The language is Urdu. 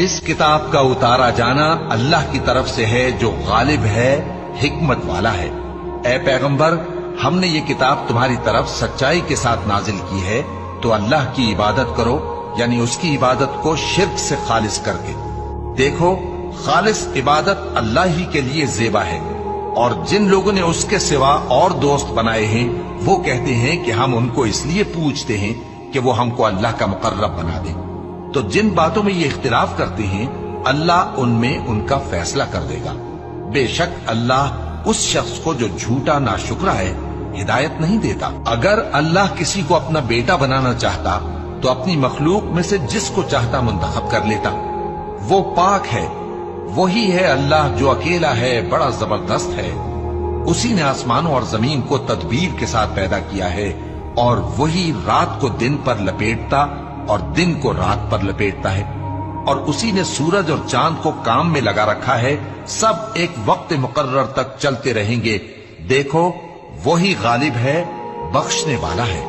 اس کتاب کا اتارا جانا اللہ کی طرف سے ہے جو غالب ہے، حکمت والا ہے۔ اے پیغمبر، ہم نے یہ کتاب تمہاری طرف سچائی کے ساتھ نازل کی ہے، تو اللہ کی عبادت کرو، یعنی اس کی عبادت کو شرک سے خالص کر کے۔ دیکھو، خالص عبادت اللہ ہی کے لیے زیبا ہے، اور جن لوگوں نے اس کے سوا اور دوست بنائے ہیں وہ کہتے ہیں کہ ہم ان کو اس لیے پوچھتے ہیں کہ وہ ہم کو اللہ کا مقرب بنا دیں۔ تو جن باتوں میں یہ اختلاف کرتے ہیں اللہ ان میں ان کا فیصلہ کر دے گا۔ بے شک اللہ اس شخص کو جو جھوٹا ناشکرا ہے ہدایت نہیں دیتا۔ اگر اللہ کسی کو اپنا بیٹا بنانا چاہتا تو اپنی مخلوق میں سے جس کو چاہتا منتخب کر لیتا۔ وہ پاک ہے، وہی ہے اللہ جو اکیلا ہے، بڑا زبردست ہے۔ اسی نے آسمانوں اور زمین کو تدبیر کے ساتھ پیدا کیا ہے، اور وہی رات کو دن پر لپیٹتا اور دن کو رات پر لپیٹتا ہے، اور اسی نے سورج اور چاند کو کام میں لگا رکھا ہے، سب ایک وقت مقرر تک چلتے رہیں گے۔ دیکھو، وہی غالب ہے، بخشنے والا ہے۔